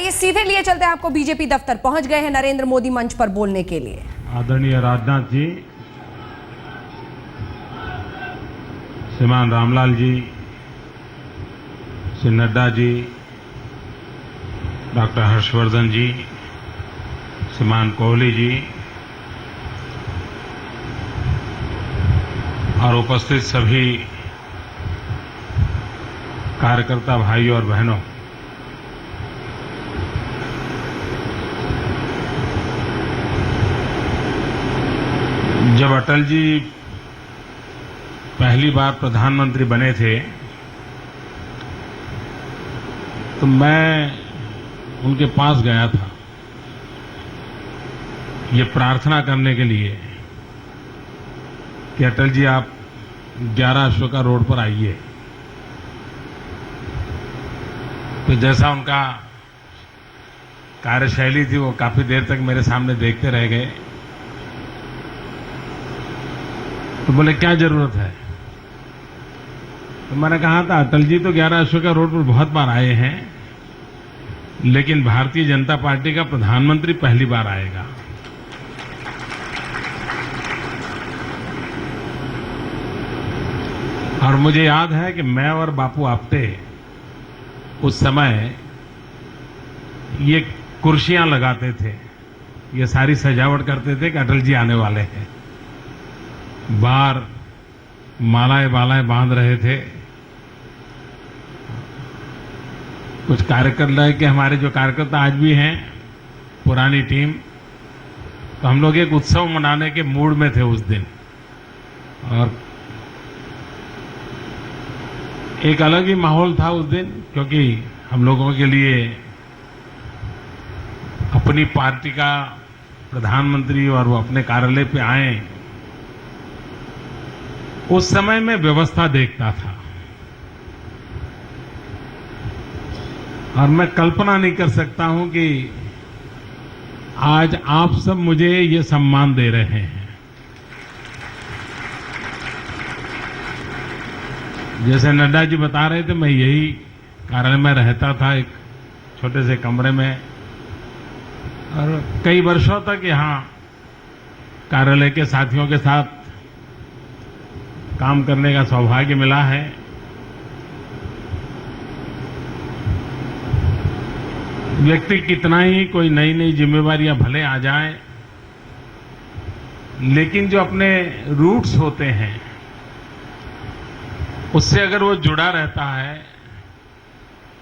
आइए सीधे लिए चलते हैं आपको बीजेपी दफ्तर। पहुंच गए हैं नरेंद्र मोदी मंच पर बोलने के लिए। आदरणीय राजनाथ जी, श्रीमान रामलाल जी, श्री नड्डा जी, डॉक्टर हर्षवर्धन जी, श्रीमान कोहली जी और उपस्थित सभी कार्यकर्ता भाइयों और बहनों, जब अटल जी पहली बार प्रधानमंत्री बने थे तो मैं उनके पास गया था ये प्रार्थना करने के लिए कि अटल जी आप 11 अशोका रोड पर आइए। तो जैसा उनका कार्यशैली थी वो काफी देर तक मेरे सामने देखते रह गए। तो बोले क्या जरूरत है? तो मैंने कहा था अटल जी तो 11 अशोका रोड पर बहुत बार आए हैं, लेकिन भारतीय जनता पार्टी का प्रधानमंत्री पहली बार आएगा। और मुझे याद है कि मैं और बापू आप्टे उस समय ये कुर्सियां लगाते थे, ये सारी सजावट करते थे कि अटल जी आने वाले हैं। बाहर मालाएं बालाएं बांध रहे थे। कुछ कार्यकर्ता के हमारे जो कार्यकर्ता आज भी हैं, पुरानी टीम, तो हम लोग एक उत्सव मनाने के मूड में थे उस दिन। और एक अलग ही माहौल था उस दिन, क्योंकि हम लोगों के लिए अपनी पार्टी का प्रधानमंत्री और वो अपने कार्यालय पे आए। उस समय मैं व्यवस्था देखता था और मैं कल्पना नहीं कर सकता हूं कि आज आप सब मुझे ये सम्मान दे रहे हैं। जैसे नड्डा जी बता रहे थे, मैं यही कार्यालय में रहता था, एक छोटे से कमरे में, और कई वर्षों तक यहां कार्यालय के साथियों के साथ काम करने का सौभाग्य मिला है। व्यक्ति कितना ही कोई नई नई जिम्मेवारियां भले आ जाए, लेकिन जो अपने रूट्स होते हैं उससे अगर वो जुड़ा रहता है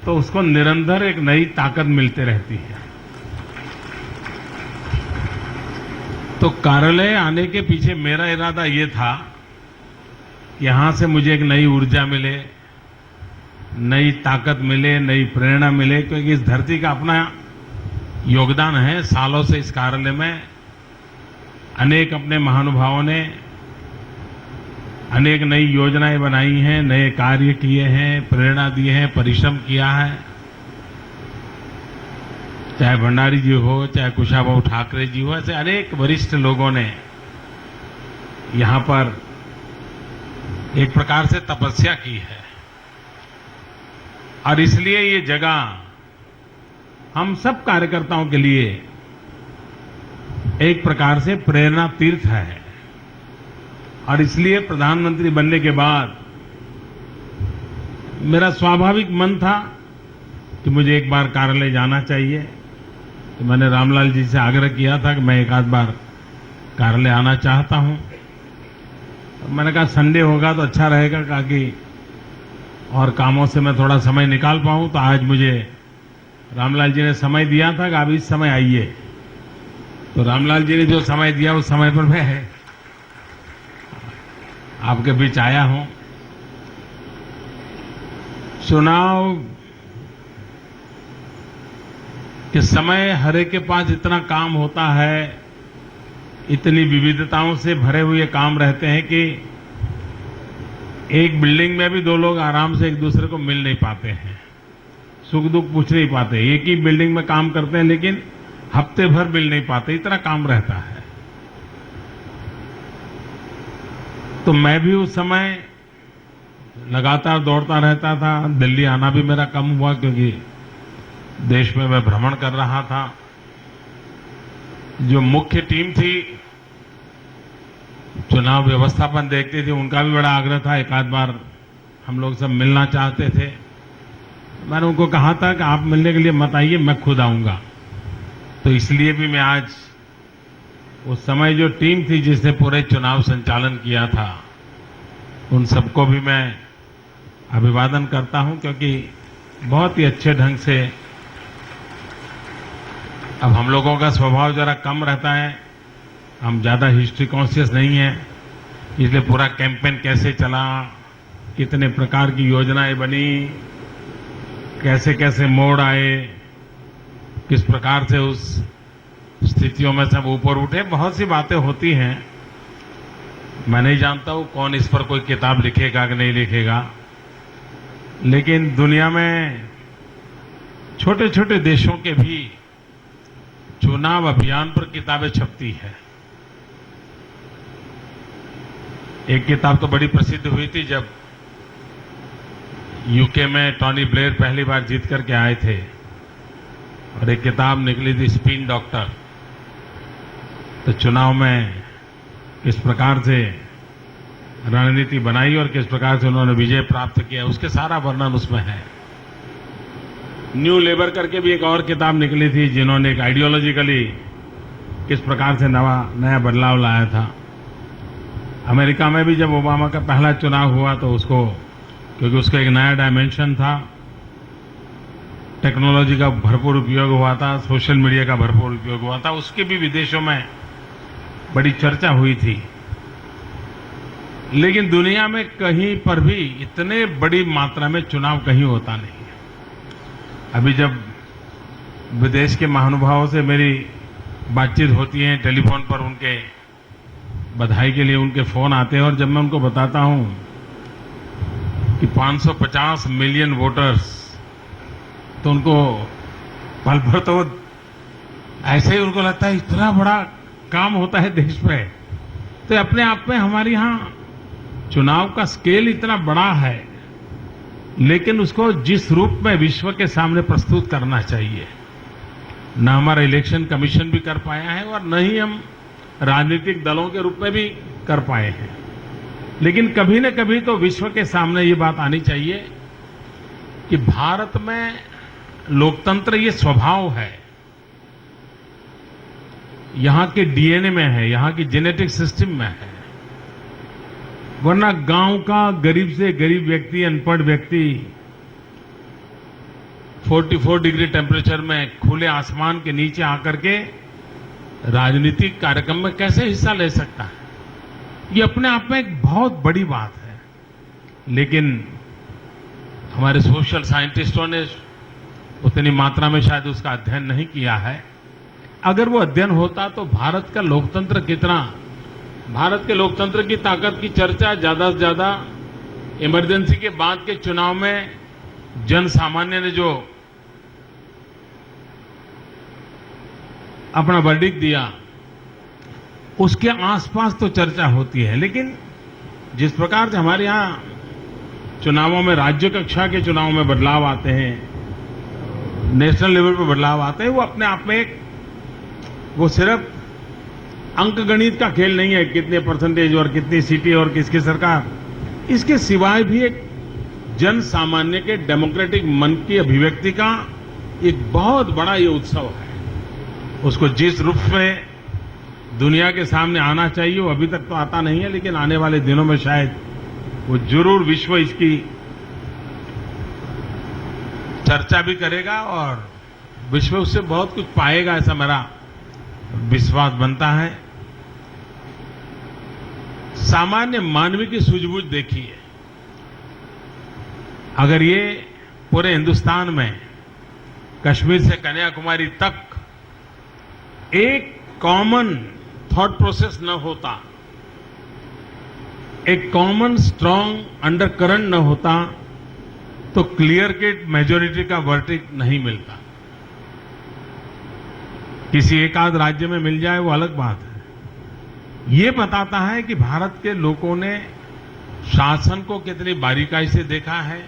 तो उसको निरंतर एक नई ताकत मिलती रहती है। तो कार्यालय आने के पीछे मेरा इरादा ये था, यहां से मुझे एक नई ऊर्जा मिले, नई ताकत मिले, नई प्रेरणा मिले, क्योंकि इस धरती का अपना योगदान है। सालों से इस कार्यालय में अनेक अपने महानुभावों ने अनेक नई योजनाएं बनाई हैं, नए कार्य किए हैं, प्रेरणा दी है, परिश्रम किया है। चाहे भंडारी जी हो, चाहे कुशाभाऊ ठाकरे जी हो, ऐसे अनेक वरिष्ठ लोगों ने यहां पर एक प्रकार से तपस्या की है। और इसलिए ये जगह हम सब कार्यकर्ताओं के लिए एक प्रकार से प्रेरणा तीर्थ है। और इसलिए प्रधानमंत्री बनने के बाद मेरा स्वाभाविक मन था कि मुझे एक बार कार्यालय जाना चाहिए। तो मैंने रामलाल जी से आग्रह किया था कि मैं एक आध बार कार्यालय आना चाहता हूं। तो मैंने कहा संडे होगा तो अच्छा रहेगा, ताकि और कामों से मैं थोड़ा समय निकाल पाऊं। तो आज मुझे रामलाल जी ने समय दिया था कि आप इस समय आइए। तो रामलाल जी ने जो समय दिया उस समय पर मैं आपके बीच आया हूं। चुनाव के समय हर एक के पास इतना काम होता है, इतनी विविधताओं से भरे हुए काम रहते हैं कि एक बिल्डिंग में भी दो लोग आराम से एक दूसरे को मिल नहीं पाते हैं, सुख दुख पूछ नहीं पाते। एक ही बिल्डिंग में काम करते हैं लेकिन हफ्ते भर मिल नहीं पाते, इतना काम रहता है। तो मैं भी उस समय लगातार दौड़ता रहता था। दिल्ली आना भी मेरा कम हुआ, क्योंकि देश में मैं भ्रमण कर रहा था। जो मुख्य टीम थी, चुनाव व्यवस्थापन देखती थी, उनका भी बड़ा आग्रह था, एक आध बार हम लोग सब मिलना चाहते थे। मैंने उनको कहा था कि आप मिलने के लिए मत आइए, मैं खुद आऊंगा। तो इसलिए भी मैं आज उस समय जो टीम थी जिसने पूरे चुनाव संचालन किया था, उन सबको भी मैं अभिवादन करता हूं, क्योंकि बहुत ही अच्छे ढंग से, अब हम लोगों का स्वभाव जरा कम रहता है, हम ज्यादा हिस्ट्री कॉन्शियस नहीं है, इसलिए पूरा कैंपेन कैसे चला, कितने प्रकार की योजनाएं बनी, कैसे कैसे मोड़ आए, किस प्रकार से उस स्थितियों में सब ऊपर उठे, बहुत सी बातें होती हैं। मैं नहीं जानता हूं कौन इस पर कोई किताब लिखेगा कि नहीं लिखेगा, लेकिन दुनिया में छोटे छोटे देशों के भी चुनाव अभियान पर किताबें छपती है। एक किताब तो बड़ी प्रसिद्ध हुई थी जब यूके में टॉनी ब्लेयर पहली बार जीत करके आए थे, और एक किताब निकली थी स्पिन डॉक्टर। तो चुनाव में किस प्रकार से रणनीति बनाई और किस प्रकार से उन्होंने विजय प्राप्त किया, उसके सारा वर्णन उसमें है। न्यू लेबर करके भी एक और किताब निकली थी, जिन्होंने एक आइडियोलॉजिकली किस प्रकार से नया बदलाव लाया था। अमेरिका में भी जब ओबामा का पहला चुनाव हुआ तो उसको, क्योंकि उसका एक नया डायमेंशन था, टेक्नोलॉजी का भरपूर उपयोग हुआ था, सोशल मीडिया का भरपूर उपयोग हुआ था, उसकी भी विदेशों में बड़ी चर्चा हुई थी। लेकिन दुनिया में कहीं पर भी इतने बड़ी मात्रा में चुनाव कहीं होता नहीं है। अभी जब विदेश के महानुभावों से मेरी बातचीत होती है टेलीफोन पर, उनके बधाई के लिए उनके फोन आते हैं, और जब मैं उनको बताता हूं कि 550 मिलियन वोटर्स, तो उनको पल भर तो ऐसे ही उनको लगता है इतना बड़ा काम होता है देश में। तो अपने आप में हमारे यहां चुनाव का स्केल इतना बड़ा है, लेकिन उसको जिस रूप में विश्व के सामने प्रस्तुत करना चाहिए, न हमारा इलेक्शन कमीशन भी कर पाया है और न ही हम राजनीतिक दलों के रूप में भी कर पाए हैं। लेकिन कभी न कभी तो विश्व के सामने ये बात आनी चाहिए कि भारत में लोकतंत्र ये स्वभाव है, यहां के डीएनए में है, यहां की जेनेटिक सिस्टम में है। वरना गांव का गरीब से गरीब व्यक्ति, अनपढ़ व्यक्ति 44 डिग्री टेम्परेचर में खुले आसमान के नीचे आकर के राजनीतिक कार्यक्रम में कैसे हिस्सा ले सकता है? ये अपने आप में एक बहुत बड़ी बात है। लेकिन हमारे सोशल साइंटिस्टों ने उतनी मात्रा में शायद उसका अध्ययन नहीं किया है। अगर वो अध्ययन होता तो भारत का लोकतंत्र कितना, भारत के लोकतंत्र की ताकत की चर्चा ज्यादा से ज्यादा इमरजेंसी के बाद के चुनाव में जन सामान्य ने जो अपना वर्डिक्ट दिया, उसके आसपास तो चर्चा होती है। लेकिन जिस प्रकार से हमारे यहां चुनावों में, राज्य कक्षा के चुनाव में बदलाव आते हैं, नेशनल लेवल पर बदलाव आते हैं, वो अपने आप में एक, वो सिर्फ अंक गणित का खेल नहीं है, कितने परसेंटेज और कितनी सीटें और किसकी सरकार। इसके सिवाय भी एक जन सामान्य के डेमोक्रेटिक मन की अभिव्यक्ति का एक बहुत बड़ा ये उत्सव है। उसको जिस रूप में दुनिया के सामने आना चाहिए वो अभी तक तो आता नहीं है, लेकिन आने वाले दिनों में शायद वो जरूर विश्व इसकी चर्चा भी करेगा और विश्व उससे बहुत कुछ पाएगा, ऐसा मेरा विश्वास बनता है। सामान्य मानवीय की सूझबूझ देखिए, अगर ये पूरे हिंदुस्तान में कश्मीर से कन्याकुमारी तक एक कॉमन थॉट प्रोसेस न होता, एक कॉमन स्ट्रांग अंडरकरंट न होता, तो क्लियर कट मेजोरिटी का वर्डिक्ट नहीं मिलता। किसी एक आध राज्य में मिल जाए वो अलग बात है। ये बताता है कि भारत के लोगों ने शासन को कितनी बारीकाई से देखा है,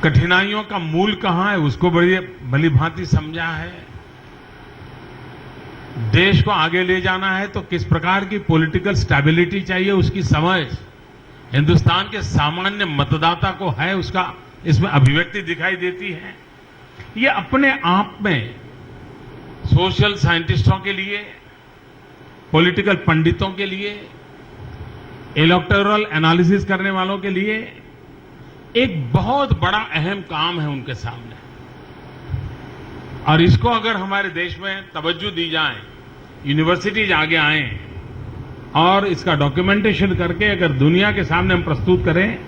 कठिनाइयों का मूल कहां है उसको बड़ी भली भांति समझा है। देश को आगे ले जाना है तो किस प्रकार की पॉलिटिकल स्टेबिलिटी चाहिए उसकी समझ हिंदुस्तान के सामान्य मतदाता को है, उसका इसमें अभिव्यक्ति दिखाई देती है। ये अपने आप में सोशल साइंटिस्टों के लिए, पॉलिटिकल पंडितों के लिए, इलेक्टोरल एनालिसिस करने वालों के लिए एक बहुत बड़ा अहम काम है उनके सामने। और इसको अगर हमारे देश में तवज्जो दी जाए, यूनिवर्सिटीज आगे आए और इसका डॉक्यूमेंटेशन करके अगर दुनिया के सामने हम प्रस्तुत करें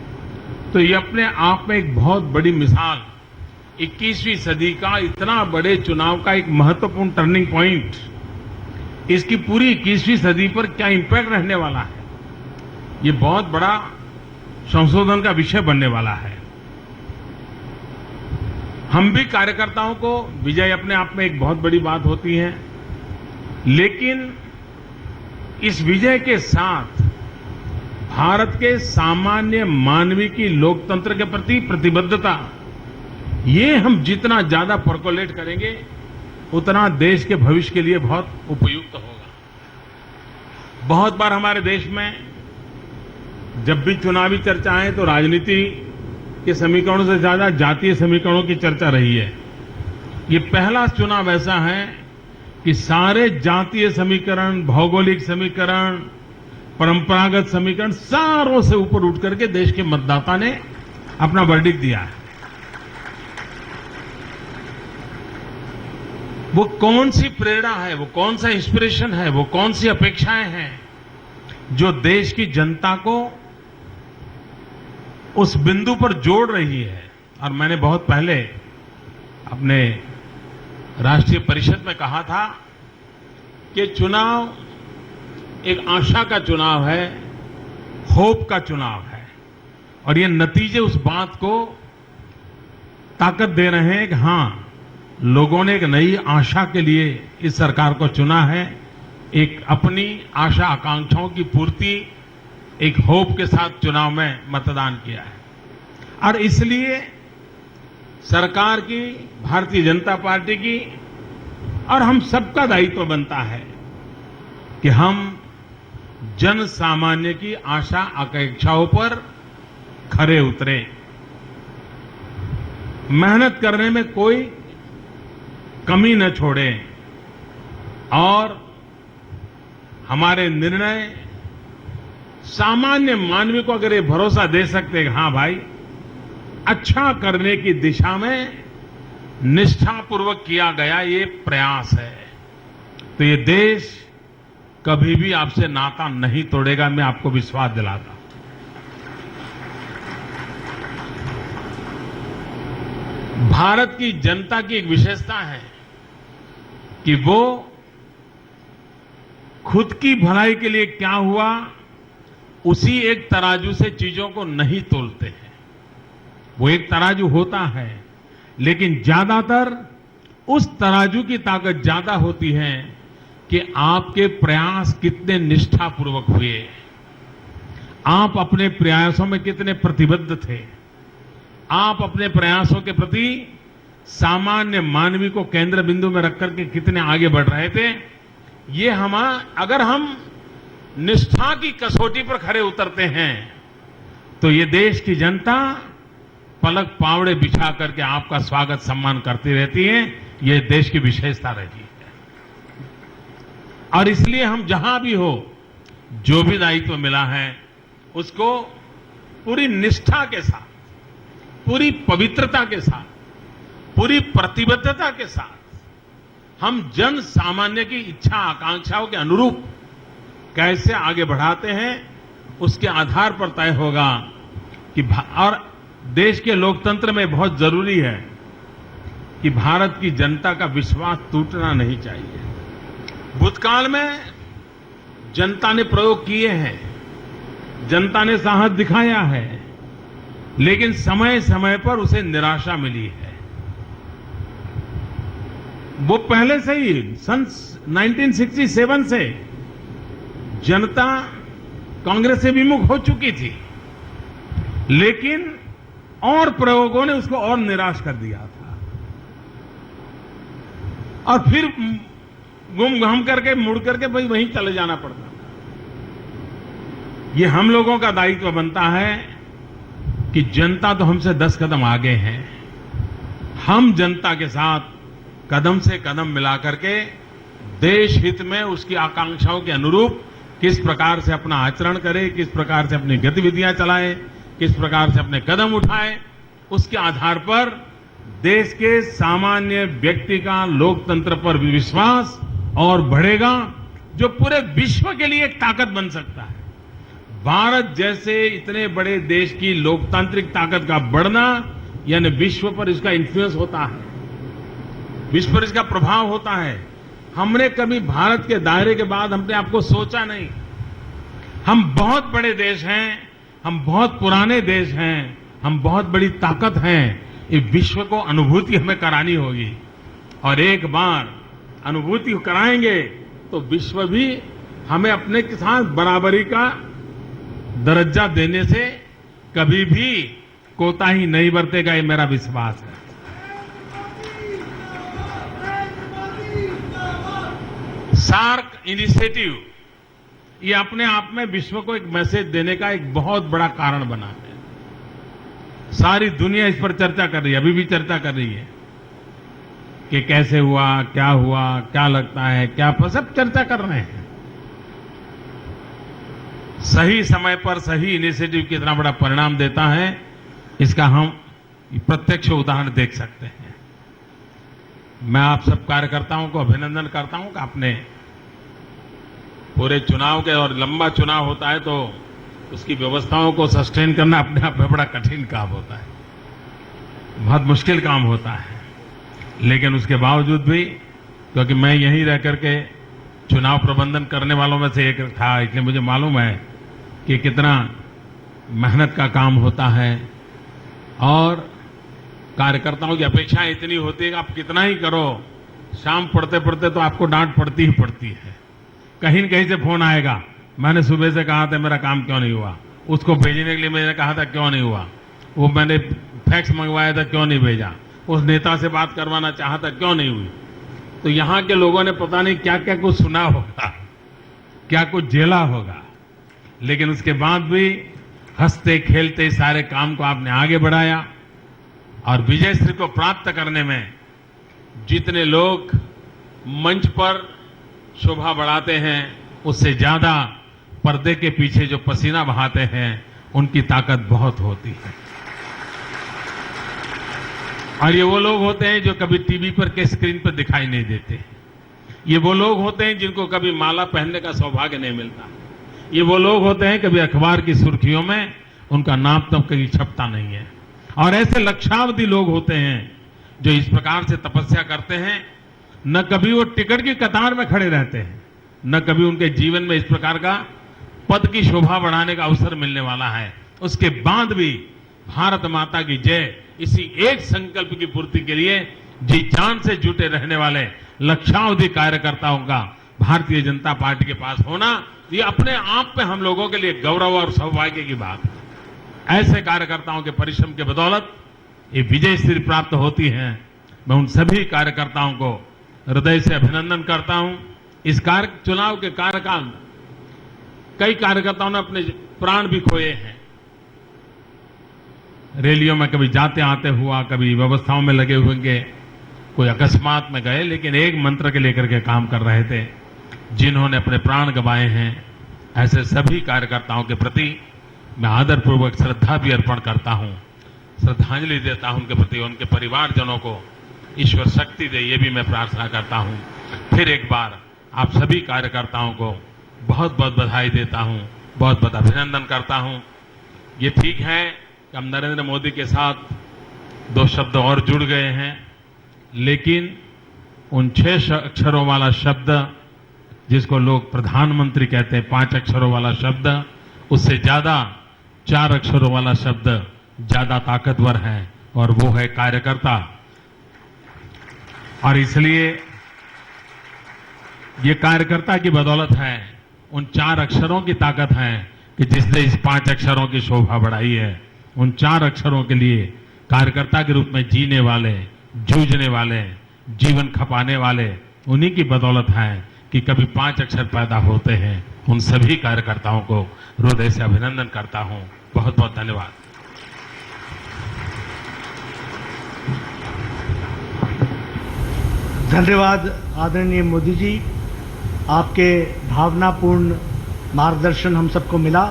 तो ये अपने आप में एक बहुत बड़ी मिसाल, 21वीं सदी का इतना बड़े चुनाव का एक महत्वपूर्ण टर्निंग पॉइंट, इसकी पूरी 21वीं सदी पर क्या इंपैक्ट रहने वाला है, ये बहुत बड़ा संशोधन का विषय बनने वाला है। हम भी कार्यकर्ताओं को विजय अपने आप में एक बहुत बड़ी बात होती है, लेकिन इस विजय के साथ भारत के सामान्य मानवीय की लोकतंत्र के प्रति प्रतिबद्धता, ये हम जितना ज्यादा परकोलेट करेंगे उतना देश के भविष्य के लिए बहुत उपयुक्त होगा। बहुत बार हमारे देश में जब भी चुनावी चर्चाएं तो राजनीति के समीकरणों से ज्यादा जातीय समीकरणों की चर्चा रही है। ये पहला चुनाव ऐसा है कि सारे जातीय समीकरण, भौगोलिक समीकरण, परंपरागत समीकरण सारों से ऊपर उठ करके देश के मतदाता ने अपना वर्डिक्ट दिया है। वो कौन सी प्रेरणा है, वो कौन सा इंस्पिरेशन है, वो कौन सी अपेक्षाएं हैं जो देश की जनता को उस बिंदु पर जोड़ रही है। और मैंने बहुत पहले अपने राष्ट्रीय परिषद में कहा था कि चुनाव एक आशा का चुनाव है, होप का चुनाव है, और ये नतीजे उस बात को ताकत दे रहे हैं कि हां, लोगों ने एक नई आशा के लिए इस सरकार को चुना है, एक अपनी आशा आकांक्षाओं की पूर्ति एक होप के साथ चुनाव में मतदान किया है। और इसलिए सरकार की, भारतीय जनता पार्टी की और हम सबका दायित्व बनता है कि हम जन सामान्य की आशा आकांक्षाओं पर खरे उतरे, मेहनत करने में कोई कमी न छोड़ें और हमारे निर्णय सामान्य मानवी को अगर ये भरोसा दे सकते हैं कि हां भाई, अच्छा करने की दिशा में निष्ठापूर्वक किया गया ये प्रयास है, तो ये देश कभी भी आपसे नाता नहीं तोड़ेगा, मैं आपको विश्वास दिलाता हूं। भारत की जनता की एक विशेषता है कि वो खुद की भलाई के लिए क्या हुआ उसी एक तराजू से चीजों को नहीं तोलते हैं। वो एक तराजू होता है, लेकिन ज्यादातर उस तराजू की ताकत ज्यादा होती है कि आपके प्रयास कितने निष्ठापूर्वक हुए, आप अपने प्रयासों में कितने प्रतिबद्ध थे, आप अपने प्रयासों के प्रति सामान्य मानवी को केंद्र बिंदु में रख करके कितने आगे बढ़ रहे थे। ये अगर हम निष्ठा की कसौटी पर खरे उतरते हैं तो ये देश की जनता पलक पावड़े बिछा करके आपका स्वागत सम्मान करती रहती है। ये देश की विशेषता रही है। और इसलिए हम जहां भी हो, जो भी दायित्व मिला है उसको पूरी निष्ठा के साथ, पूरी पवित्रता के साथ, पूरी प्रतिबद्धता के साथ हम जन सामान्य की इच्छा आकांक्षाओं के अनुरूप कैसे आगे बढ़ाते हैं, उसके आधार पर तय होगा कि और देश के लोकतंत्र में बहुत जरूरी है कि भारत की जनता का विश्वास टूटना नहीं चाहिए। भूतकाल में जनता ने प्रयोग किए हैं, जनता ने साहस दिखाया है, लेकिन समय समय पर उसे निराशा मिली है। वो पहले से ही सन 1967 से जनता कांग्रेस से विमुख हो चुकी थी, लेकिन और प्रयोगों ने उसको और निराश कर दिया था और फिर गुम घाम करके मुड़ करके भाई वहीं चले जाना पड़ता था। ये हम लोगों का दायित्व बनता है कि जनता तो हमसे 10 कदम आगे है, हम जनता के साथ कदम से कदम मिला करके देश हित में उसकी आकांक्षाओं के अनुरूप किस प्रकार से अपना आचरण करे, किस प्रकार से अपनी गतिविधियां चलाए, किस प्रकार से अपने कदम उठाए, उसके आधार पर देश के सामान्य व्यक्ति का लोकतंत्र पर भी विश्वास और बढ़ेगा, जो पूरे विश्व के लिए एक ताकत बन सकता है। भारत जैसे इतने बड़े देश की लोकतांत्रिक ताकत का बढ़ना यानी विश्व पर इसका इन्फ्लुएंस होता है, विश्व पर इसका प्रभाव होता है। हमने कभी भारत के दायरे के बाद हमने आपको सोचा नहीं। हम बहुत बड़े देश हैं, हम बहुत पुराने देश हैं, हम बहुत बड़ी ताकत हैं। ये विश्व को अनुभूति हमें करानी होगी और एक बार अनुभूति कराएंगे तो विश्व भी हमें अपने के साथ बराबरी का दर्जा देने से कभी भी कोताही नहीं बरतेगा, ये मेरा विश्वास है। सार्क इनिशिएटिव ये अपने आप में विश्व को एक मैसेज देने का एक बहुत बड़ा कारण बना है। सारी दुनिया इस पर चर्चा कर रही है, अभी भी चर्चा कर रही है कि कैसे हुआ, क्या लगता है, क्या सब चर्चा कर रहे हैं। सही समय पर सही इनिशिएटिव कितना बड़ा परिणाम देता है, इसका हम प्रत्यक्ष उदाहरण देख सकते हैं। मैं आप सब कार्यकर्ताओं को अभिनंदन करता हूं कि आपने पूरे चुनाव के, और लंबा चुनाव होता है तो उसकी व्यवस्थाओं को सस्टेन करना अपने आप में बड़ा कठिन काम होता है, बहुत मुश्किल काम होता है। लेकिन उसके बावजूद भी, क्योंकि मैं यहीं रह करके चुनाव प्रबंधन करने वालों में से एक था, इसलिए मुझे मालूम है कि कितना मेहनत का काम होता है और कार्यकर्ताओं की अपेक्षाएं इतनी होती है कि आप कितना ही करो, शाम पढ़ते पढ़ते तो आपको डांट पड़ती ही पड़ती है। कहीं न कहीं से फोन आएगा, मैंने सुबह से कहा था मेरा काम क्यों नहीं हुआ, उसको भेजने के लिए मैंने कहा था क्यों नहीं हुआ, वो मैंने फैक्स मंगवाया था क्यों नहीं भेजा, उस नेता से बात करवाना चाहा था क्यों नहीं हुई। तो यहां के लोगों ने पता नहीं क्या क्या कुछ सुना होगा, क्या कुछ झेला होगा, लेकिन उसके बाद भी हंसते खेलते सारे काम को आपने आगे बढ़ाया और विजयश्री को प्राप्त करने में जितने लोग मंच पर शोभा बढ़ाते हैं, उससे ज्यादा पर्दे के पीछे जो पसीना बहाते हैं उनकी ताकत बहुत होती है। और ये वो लोग होते हैं जो कभी टीवी पर के स्क्रीन पर दिखाई नहीं देते। ये वो लोग होते हैं जिनको कभी माला पहनने का सौभाग्य नहीं मिलता। ये वो लोग होते हैं कभी अखबार की सुर्खियों में उनका नाम तब कहीं छपता नहीं है। और ऐसे लक्षावधि लोग होते हैं जो इस प्रकार से तपस्या करते हैं, न कभी वो टिकट की कतार में खड़े रहते हैं, न कभी उनके जीवन में इस प्रकार का पद की शोभा बढ़ाने का अवसर मिलने वाला है। उसके बाद भी भारत माता की जय, इसी एक संकल्प की पूर्ति के लिए जी जान से जुटे रहने वाले लक्षावधि कार्यकर्ताओं का भारतीय जनता पार्टी के पास होना, ये अपने आप में हम लोगों के लिए गौरव और सौभाग्य की बात है। ऐसे कार्यकर्ताओं के परिश्रम के बदौलत ये विजयश्री प्राप्त होती है। मैं उन सभी कार्यकर्ताओं को हृदय से अभिनंदन करता हूं। इस चुनाव के कार्यकाल में कई कार्यकर्ताओं ने अपने प्राण भी खोए हैं। रैलियों में कभी जाते आते हुआ, कभी व्यवस्थाओं में लगे होंगे, कोई अकस्मात में गए, लेकिन एक मंत्र के लेकर के काम कर रहे थे। जिन्होंने अपने प्राण गंवाए हैं, ऐसे सभी कार्यकर्ताओं के प्रति मैं आदरपूर्वक श्रद्धा भी अर्पण करता हूं, श्रद्धांजलि देता हूं उनके प्रति। उनके परिवारजनों को ईश्वर शक्ति दे, ये भी मैं प्रार्थना करता हूं। फिर एक बार आप सभी कार्यकर्ताओं को बहुत बहुत बधाई देता हूं, बहुत बहुत अभिनंदन करता हूं। ये ठीक है कि हम नरेंद्र मोदी के साथ 2 शब्द और जुड़ गए हैं, लेकिन उन 6 अक्षरों वाला शब्द जिसको लोग प्रधानमंत्री कहते हैं, 5 अक्षरों वाला शब्द, उससे ज्यादा 4 अक्षरों वाला शब्द ज्यादा ताकतवर है और वो है कार्यकर्ता। और इसलिए ये कार्यकर्ता की बदौलत है, उन 4 अक्षरों की ताकत है कि जिसने इस 5 अक्षरों की शोभा बढ़ाई है। उन 4 अक्षरों के लिए कार्यकर्ता के रूप में जीने वाले, जूझने वाले, जीवन खपाने वाले उन्हीं की बदौलत है कि कभी 5 अक्षर पैदा होते हैं। उन सभी कार्यकर्ताओं को हृदय से अभिनंदन करता हूं। बहुत बहुत धन्यवाद। धन्यवाद आदरणीय मोदी जी, आपके भावनापूर्ण मार्गदर्शन हम सबको मिला।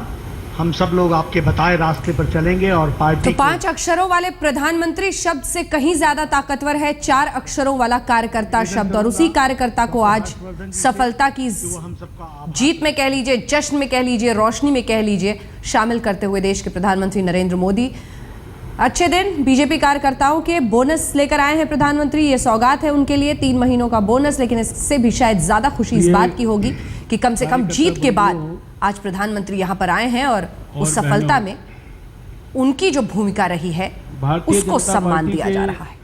हम सब लोग आपके बताए रास्ते पर चलेंगे और पार्टी तो 5 अक्षरों वाले प्रधानमंत्री शब्द से कहीं ज्यादा ताकतवर है 4 अक्षरों वाला कार्यकर्ता शब्द, और उसी कार्यकर्ता को आज सफलता की जीत में कह लीजिए, जश्न में कह लीजिए, रोशनी में कह लीजिए, शामिल करते हुए देश के प्रधानमंत्री नरेंद्र मोदी। अच्छे दिन बीजेपी कार्यकर्ताओं के बोनस लेकर आए हैं प्रधानमंत्री। ये सौगात है उनके लिए, 3 महीनों का बोनस। लेकिन इससे भी शायद ज्यादा खुशी इस बात की होगी कि कम से कम जीत के बाद आज प्रधानमंत्री यहां पर आए हैं और उस सफलता में उनकी जो भूमिका रही है उसको सम्मान दिया जा रहा है।